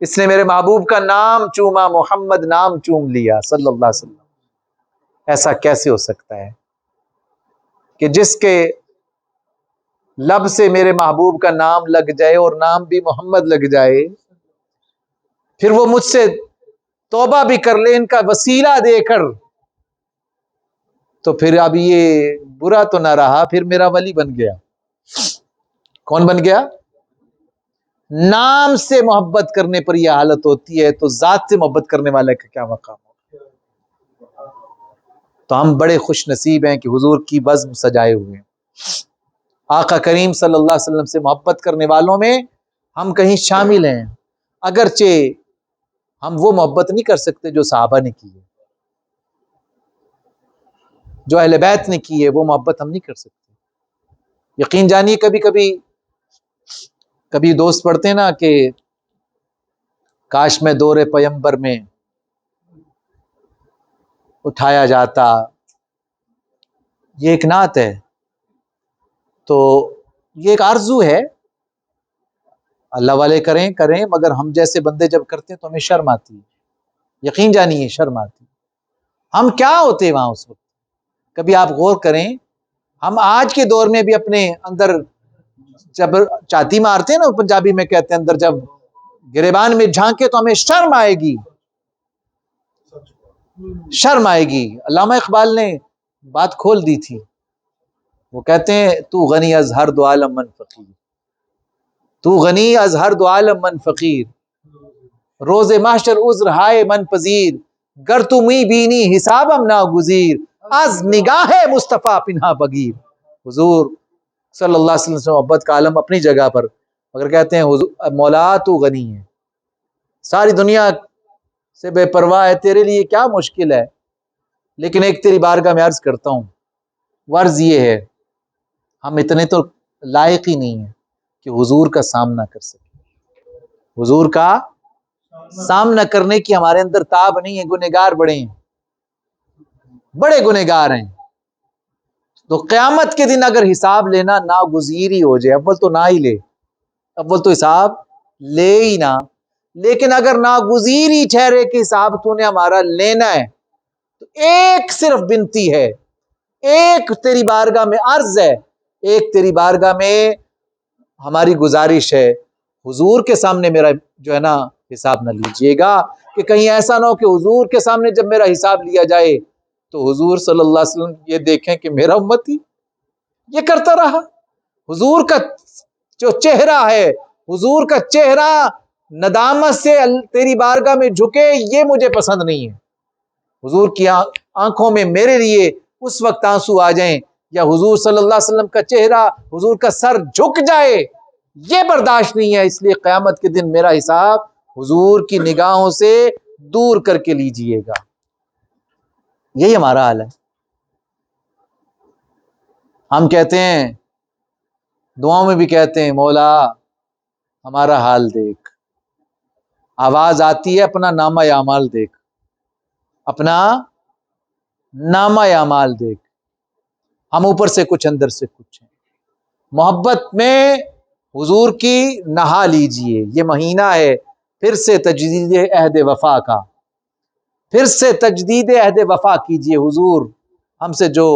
اس نے میرے محبوب کا نام چوما, محمد نام چوم لیا صلی اللہ علیہ وسلم. ایسا کیسے ہو سکتا ہے کہ جس کے لب سے میرے محبوب کا نام لگ جائے اور نام بھی محمد لگ جائے, پھر وہ مجھ سے توبہ بھی کر لے ان کا وسیلہ دے کر, تو پھر اب یہ برا تو نہ رہا, پھر میرا ولی بن گیا. کون بن گیا؟ نام سے محبت کرنے پر یہ حالت ہوتی ہے تو ذات سے محبت کرنے والے کا کیا مقام ہوگا. تو ہم بڑے خوش نصیب ہیں کہ حضور کی بزم سجائے ہوئے ہیں. آقا کریم صلی اللہ علیہ وسلم سے محبت کرنے والوں میں ہم کہیں شامل ہیں, اگرچہ ہم وہ محبت نہیں کر سکتے جو صحابہ نے کی ہے, جو اہل بیت نے کی ہے, وہ محبت ہم نہیں کر سکتے. یقین جانیے کبھی دوست پڑھتے ہیں نا کہ کاش میں دور پیمبر میں اٹھایا جاتا, یہ ایک نعت ہے. تو یہ ایک آرزو ہے, اللہ والے کریں مگر ہم جیسے بندے جب کرتے ہیں تو ہمیں شرم آتی ہے. یقین جانیے شرم آتی. ہم کیا ہوتے وہاں اس وقت؟ کبھی آپ غور کریں, ہم آج کے دور میں بھی اپنے اندر جب چاتی مارتے ہیں نا, پنجابی میں کہتے ہیں, اندر جب گریبان میں جھانکے تو ہمیں شرم آئے گی, شرم آئے گی. علامہ اقبال نے بات کھول دی تھی, وہ کہتے ہیں تو غنی از ہر دو عالم من فقیر, تو غنی از ہر دو عالم من فقیر, روز محشر عذر ہائے من پذیر, گر تو می بینی حسابم ناگزیر, از نگاہ مصطفیٰ پنہا بگیر. حضور صلی اللہ علیہ وسلم سے محبت کا عالم اپنی جگہ پر, مگر کہتے ہیں مولا تو غنی ہے, ساری دنیا سے بے پرواہ ہے, تیرے لیے کیا مشکل ہے. لیکن ایک تیری بارگاہ میں عرض کرتا ہوں, ورز یہ ہے ہم اتنے تو لائق ہی نہیں ہیں کہ حضور کا سامنا کر سکیں. حضور کا سامنا کرنے کی ہمارے اندر تاب نہیں ہے, گنہگار بڑے ہیں, بڑے گنہگار ہیں. تو قیامت کے دن اگر حساب لینا ناگزیر ہی ہو جائے, اول تو نہ ہی لے, اول تو حساب لے ہی نہ, لیکن اگر ناگزیر ہی ٹھہرے کہ حساب تو نے ہمارا لینا ہے, تو ایک صرف بنتی ہے, ایک تیری بارگاہ میں عرض ہے، ایک تیری بارگاہ میں ہماری گزارش ہے، حضور کے سامنے میرا جو ہے نا حساب نہ لیجئے گا، کہ کہیں ایسا نہ ہو کہ حضور کے سامنے جب میرا حساب لیا جائے تو حضور صلی اللہ علیہ وسلم یہ دیکھیں کہ میرا امتی یہ کرتا رہا۔ حضور کا جو چہرہ ہے، حضور کا چہرہ ندامت سے تیری بارگاہ میں جھکے، یہ مجھے پسند نہیں ہے۔ حضور کی آنکھوں میں میرے لیے اس وقت آنسو آ جائیں، یا حضور صلی اللہ علیہ وسلم کا چہرہ، حضور کا سر جھک جائے، یہ برداشت نہیں ہے۔ اس لیے قیامت کے دن میرا حساب حضور کی نگاہوں سے دور کر کے لیجئے گا۔ یہی ہمارا حال ہے۔ ہم کہتے ہیں، دعاؤں میں بھی کہتے ہیں، مولا ہمارا حال دیکھ۔ آواز آتی ہے اپنا نامہ اعمال دیکھ، اپنا نامہ اعمال دیکھ۔ ہم اوپر سے کچھ، اندر سے کچھ ہیں۔ محبت میں حضور کی نہا لیجئے، یہ مہینہ ہے پھر سے تجدید عہد وفا کا، پھر سے تجدید عہد وفا کیجئے۔ حضور ہم سے جو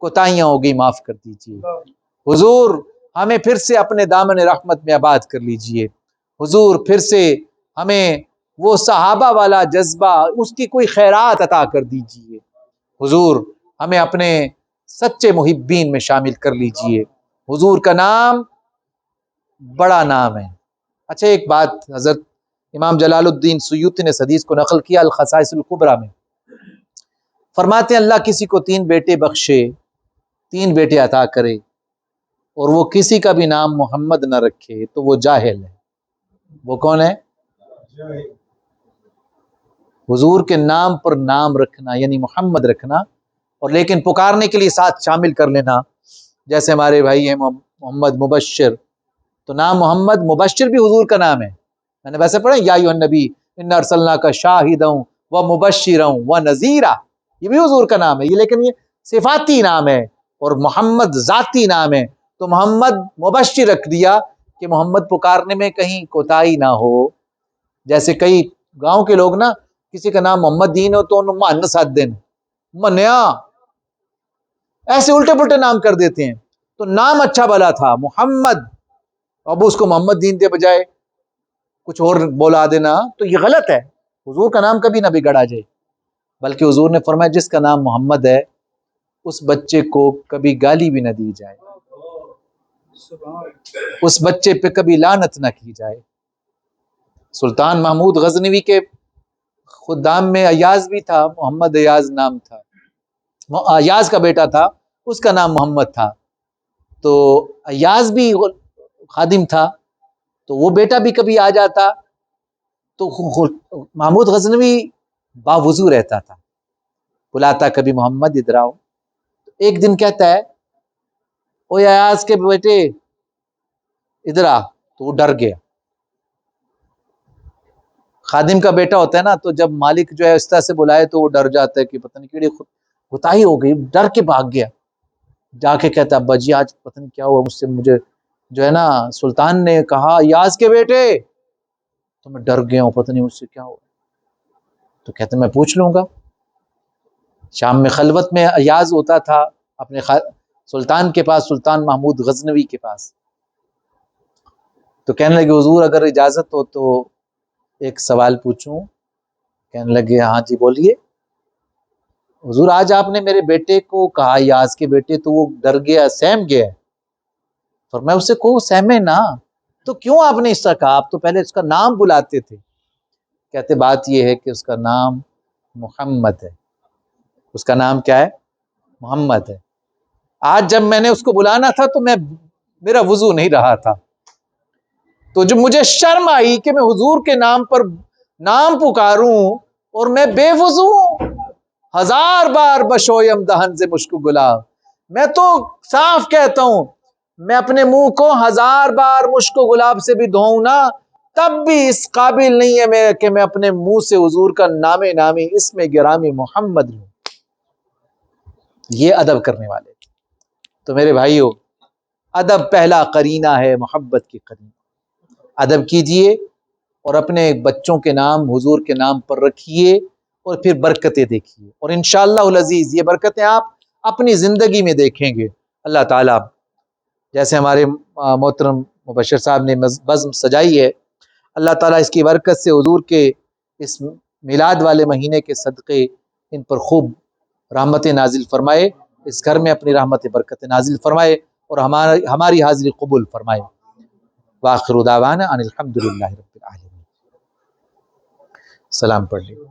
کوتاہیاں ہوگی معاف کر دیجئے، حضور ہمیں پھر سے اپنے دامن رحمت میں آباد کر لیجئے، حضور پھر سے ہمیں وہ صحابہ والا جذبہ، اس کی کوئی خیرات عطا کر دیجئے، حضور ہمیں اپنے سچے محبین میں شامل کر لیجئے۔ حضور کا نام بڑا نام ہے۔ اچھا ایک بات حضرت امام جلال الدین سیوطی نے اس حدیث کو نقل کیا الخصائص الکبریٰ میں، فرماتے ہیں اللہ کسی کو 3 بیٹے بخشے، 3 بیٹے عطا کرے، اور وہ کسی کا بھی نام محمد نہ رکھے تو وہ جاہل ہے۔ وہ کون ہے؟ حضور کے نام پر نام رکھنا یعنی محمد رکھنا، اور لیکن پکارنے کے لیے ساتھ شامل کر لینا، جیسے ہمارے بھائی ہیں محمد مبشر، تو نام محمد مبشر بھی حضور کا نام ہے۔ میں نے ویسے پڑھا یا ایھا النبی انا ارسلناک شاہدا و مبشرا و نذیرا، یہ بھی حضور کا نام ہے، یہ لیکن یہ صفاتی نام ہے، اور محمد ذاتی نام ہے، تو محمد مبشر رکھ دیا کہ محمد پکارنے میں کہیں کوتاہی نہ ہو۔ جیسے کئی گاؤں کے لوگ نا، کسی کا نام محمد دین ہو تو انہوں مہنس دن منیا، ایسے الٹے پلٹے نام کر دیتے ہیں۔ تو نام اچھا بلا تھا محمد، اب اس کو محمد دین دے بجائے کچھ اور بولا دینا تو یہ غلط ہے۔ حضور کا نام کبھی نہ بگڑا جائے، بلکہ حضور نے فرمایا جس کا نام محمد ہے اس بچے کو کبھی گالی بھی نہ دی جائے، اس بچے پہ کبھی لعنت نہ کی جائے۔ سلطان محمود غزنوی کے خدام میں ایاز بھی تھا، محمد ایاز نام تھا، ایاز کا بیٹا تھا، اس کا نام محمد تھا، تو ایاز بھی خادم تھا، تو وہ بیٹا بھی کبھی آ جاتا تو محمود غزنوی باوضو رہتا تھا، بلاتا کبھی محمد ادھر آؤ، ایک دن کہتا ہے او ایاز کے بیٹے ادھر آ، تو وہ ڈر گیا۔ خادم کا بیٹا ہوتا ہے نا، تو جب مالک جو ہے اس طرح سے بلائے تو وہ ڈر جاتا ہے کہ پتہ نہیں کیڑی کوتاہی ہو گئی، ڈر کے بھاگ گیا، جا کے کہتا ابا جی آج پتہ نہیں کیا ہوا مجھ سے، مجھے جو ہے نا سلطان نے کہا ایاز کے بیٹے، تو میں ڈر گیا ہوں، پتہ نہیں مجھ سے کیا ہوا۔ تو کہتے میں پوچھ لوں گا۔ شام میں خلوت میں ایاز ہوتا تھا اپنے سلطان کے پاس، سلطان محمود غزنوی کے پاس، تو کہنے لگے حضور اگر اجازت ہو تو ایک سوال پوچھوں؟ کہنے لگے ہاں جی بولیے۔ حضور آج آپ نے میرے بیٹے کو کہا ایاز کے بیٹے تو وہ ڈر گیا، سہم گیا، فرمایا اسے کو سہمے نہ، تو کیوں آپ نے اس طرح کہا؟ آپ تو پہلے اس کا نام بلاتے تھے۔ کہتے بات یہ ہے کہ اس کا نام محمد ہے، اس کا نام کیا ہے؟ محمد ہے۔ آج جب میں نے اس کو بلانا تھا تو میرا وضو نہیں رہا تھا، تو جو مجھے شرم آئی کہ میں حضور کے نام پر نام پکاروں اور میں بے وضو ہوں، 1000 بار بشویم دہن سے مشک گلاب، میں تو صاف کہتا ہوں میں اپنے منہ کو 1000 بار مشک و گلاب سے بھی دھوؤں نا، تب بھی اس قابل نہیں ہے میں کہ میں اپنے منہ سے حضور کا نام نامی اسم گرامی محمد لوں۔ یہ ادب کرنے والے۔ تو میرے بھائیو، ادب پہلا قرینہ ہے محبت کی قرینہ۔ ادب کیجئے اور اپنے بچوں کے نام حضور کے نام پر رکھیے، اور پھر برکتیں دیکھیے، اور انشاءاللہ العزیز یہ برکتیں آپ اپنی زندگی میں دیکھیں گے۔ اللہ تعالیٰ جیسے ہمارے محترم مبشر صاحب نے بزم سجائی ہے، اللہ تعالیٰ اس کی برکت سے حضور کے اس میلاد والے مہینے کے صدقے ان پر خوب رحمت نازل فرمائے، اس گھر میں اپنی رحمت برکت نازل فرمائے اور ہماری حاضری قبول فرمائے۔ وآخر دعوانا ان الحمد للہ رب العالمین۔ سلام پڑھ لیں۔